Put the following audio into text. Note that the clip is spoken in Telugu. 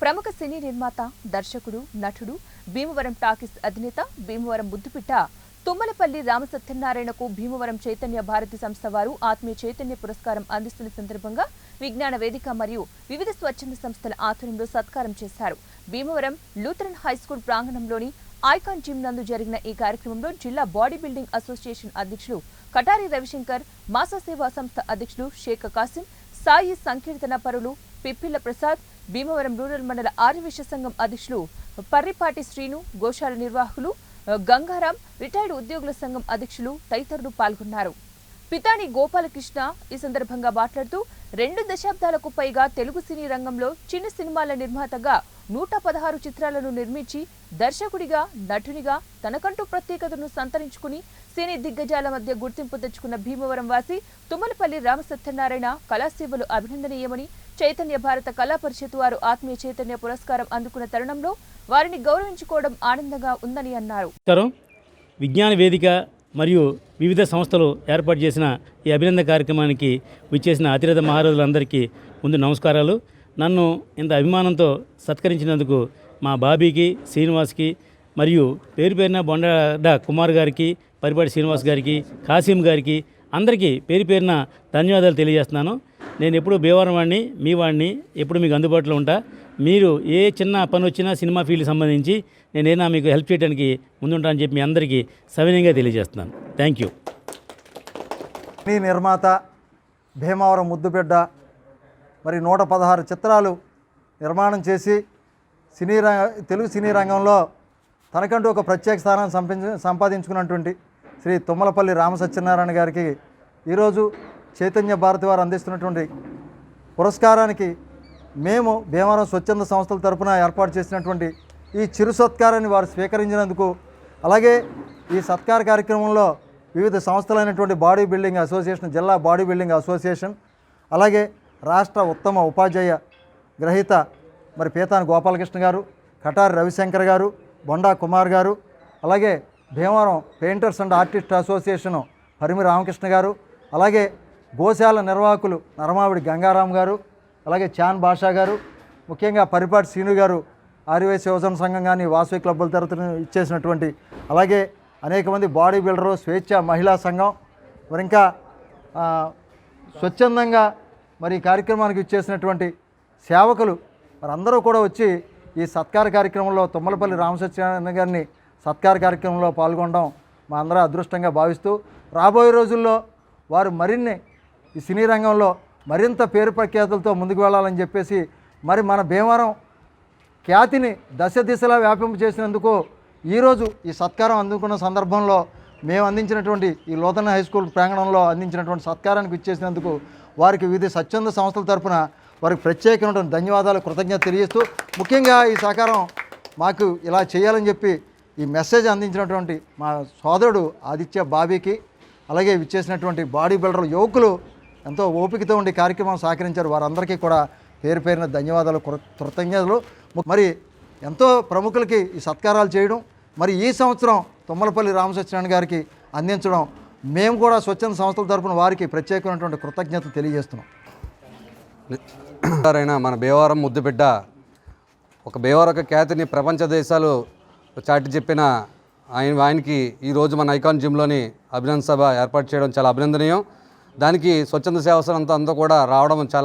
ప్రముఖ సినీ నిర్మాత, దర్శకుడు, నటుడు, భీమవరం టాకీస్ అధినేత, భీమవరం ముద్దుపిట్ట తుమ్మలపల్లి రామసత్యనారాయణకు భీమవరం చైతన్య భారతి సంస్థ వారు ఆత్మీయ చైతన్య పురస్కారం అందిస్తున్న సందర్భంగా విజ్ఞాన వేదిక మరియు వివిధ స్వచ్ఛంద సంస్థల ఆధ్వర్యంలో సత్కారం చేశారు. భీమవరం లూథరన్ హైస్కూల్ ప్రాంగణంలోని ఐకాన్ జిమ్ నందు జరిగిన ఈ కార్యక్రమంలో జిల్లా బాడీ బిల్డింగ్ అసోసియేషన్ అధ్యక్షులు కటారి రవిశంకర్, మాసా సేవా సంస్థ అధ్యక్షులు షేక్ కాసిం, సాయి సంకీర్తన పరులు పిప్పిల్ల ప్రసాద్, భీమవరం రూరల్ మండల ఆర్యవేశ సంఘం అధ్యక్షులు పర్రిపాటి శ్రీను, గోశాల నిర్వాహకులు గంగారాం, రిటైర్డ్ ఉద్యోగుల సంఘం అధ్యక్షులు తదితరులు పాల్గొన్నారు. పితాని గోపాలకృష్ణ ఈ సందర్భంగా మాట్లాడుతూ 2 దశాబ్దాలకు పైగా తెలుగు సినీ రంగంలో చిన్న సినిమాల నిర్మాతగా 116 చిత్రాలను నిర్మించి దర్శకుడిగా, నటునిగా తనకంటూ ప్రత్యేకతను సంతరించుకుని సినీ దిగ్గజాల మధ్య గుర్తింపు తెచ్చుకున్న భీమవరం వాసి తుమ్మలపల్లి రామసత్యనారాయణ కళాసేవలు అభినందనీయమని, చైతన్య భారత కళా పరిషత్ వారు ఆత్మీయ చైతన్య పురస్కారం అందుకున్న తరుణంలో వారిని గౌరవించుకోవడం ఆనందంగా ఉందని అన్నారు. విజ్ఞాన వేదిక మరియు వివిధ సంస్థలు ఏర్పాటు చేసిన ఈ అభినందన కార్యక్రమానికి విచ్చేసిన అతిరథ మహారాజులందరికీ ముందు నమస్కారాలు. నన్ను ఇంత అభిమానంతో సత్కరించినందుకు మా బాబీకి, శ్రీనివాస్కి మరియు పేరు పేరున బొండ కుమార్ గారికి, పరిపాటి శ్రీనివాస్ గారికి, కాసిం గారికి అందరికీ పేరు పేరున ధన్యవాదాలు తెలియజేస్తున్నాను. నేను ఎప్పుడు భీమవరం వాడిని, మీ వాడిని, ఎప్పుడు మీకు అందుబాటులో ఉంటా. మీరు ఏ చిన్న పని వచ్చినా సినిమా ఫీల్డ్కి సంబంధించి నేనైనా మీకు హెల్ప్ చేయడానికి ముందుంటానని చెప్పి మీ అందరికీ సవినయంగా తెలియజేస్తున్నాను. Thank you. సినీ నిర్మాత, భీమవరం ముద్దుబిడ్డ, మరి 116 చిత్రాలు నిర్మాణం చేసి తెలుగు సినీ రంగంలో తనకంటూ ఒక ప్రత్యేక స్థానాన్ని సంపాదించుకున్నటువంటి శ్రీ తుమ్మలపల్లి రామసత్యనారాయణ గారికి ఈరోజు చైతన్య భారతి వారు అందిస్తున్నటువంటి పురస్కారానికి మేము భీమవరం స్వచ్ఛంద సంస్థల తరపున ఏర్పాటు చేసినటువంటి ఈ చిరు సత్కారాన్ని వారు స్వీకరించినందుకు, అలాగే ఈ సత్కార కార్యక్రమంలో వివిధ సంస్థలైనటువంటి బాడీ బిల్డింగ్ అసోసియేషన్, జిల్లా బాడీ బిల్డింగ్ అసోసియేషన్, అలాగే రాష్ట్ర ఉత్తమ ఉపాధ్యాయ గ్రహీత మరి పీతాని గోపాలకృష్ణ గారు, కటారి రవిశంకర్ గారు, బొండా కుమార్ గారు, అలాగే Bhimavaram painters and artist association Parimi Ramakrishna గారు, అలాగే గోశాల నిర్వాహకులు నరమావిడి గంగారాం గారు, అలాగే చాన్ బాషా గారు, ముఖ్యంగా పరిపాటి శ్రీను గారు ఆర్యవేశ యువజన సంఘం కానీ వాసవి క్లబ్బుల తరపున ఇచ్చేసినటువంటి, అలాగే అనేక మంది బాడీ బిల్డరు, స్వేచ్ఛ మహిళా సంఘం, మరి ఇంకా స్వచ్ఛందంగా మరి ఈ కార్యక్రమానికి ఇచ్చేసినటువంటి సేవకులు మరి అందరూ కూడా వచ్చి ఈ సత్కార కార్యక్రమంలో తుమ్మలపల్లి రామసత్యనారాయణ గారిని సత్కార కార్యక్రమంలో పాల్గొనడం మా అందరూ అదృష్టంగా భావిస్తూ, రాబోయే రోజుల్లో వారు మరిన్ని ఈ సినీ రంగంలో మరింత పేరు ప్రఖ్యాతులతో ముందుకు వెళ్ళాలని చెప్పేసి, మరి మన భీమవరం ఖ్యాతిని దశ దిశలా వ్యాపింప చేసినందుకు ఈరోజు ఈ సత్కారం అందుకున్న సందర్భంలో మేము అందించినటువంటి ఈ లూథరన్ హై స్కూల్ ప్రాంగణంలో అందించినటువంటి సత్కారానికి ఇచ్చేసినందుకు వారికి వివిధ స్వచ్ఛంద సంస్థల తరపున వారికి ప్రత్యేకమైనటువంటి ధన్యవాదాలు, కృతజ్ఞత తెలియజేస్తూ, ముఖ్యంగా ఈ సహకారం మాకు ఇలా చేయాలని చెప్పి ఈ మెసేజ్ అందించినటువంటి మా సోదరుడు ఆదిత్య బాబీకి, అలాగే విచ్చేసినటువంటి బాడీ బిల్డర్ యువకులు ఎంతో ఓపికతో ఉండి కార్యక్రమం సహకరించారు. వారందరికీ కూడా పేరు పేరున ధన్యవాదాలు, కృతజ్ఞతలు. మరి ఎంతో ప్రముఖులకి ఈ సత్కారాలు చేయడం, మరి ఈ సంవత్సరం తుమ్మలపల్లి రామసత్యనారాయణ గారికి అందించడం, మేము కూడా స్వచ్ఛంద సంస్థల తరపున వారికి ప్రత్యేకమైనటువంటి కృతజ్ఞతలు తెలియజేస్తున్నాం. మన భీమవరం ముద్దుబిడ్డ, ఒక భీమవరం ఖ్యాతిని ప్రపంచ దేశాలు చాటి చెప్పిన ఆయనకి ఈరోజు మన ఐకాన్ జిమ్లోని అభినందన సభ ఏర్పాటు చేయడం చాలా అభినందనీయం. దానికి స్వచ్ఛంద సేవ సంస్థ అంతా కూడా రావడం చాలా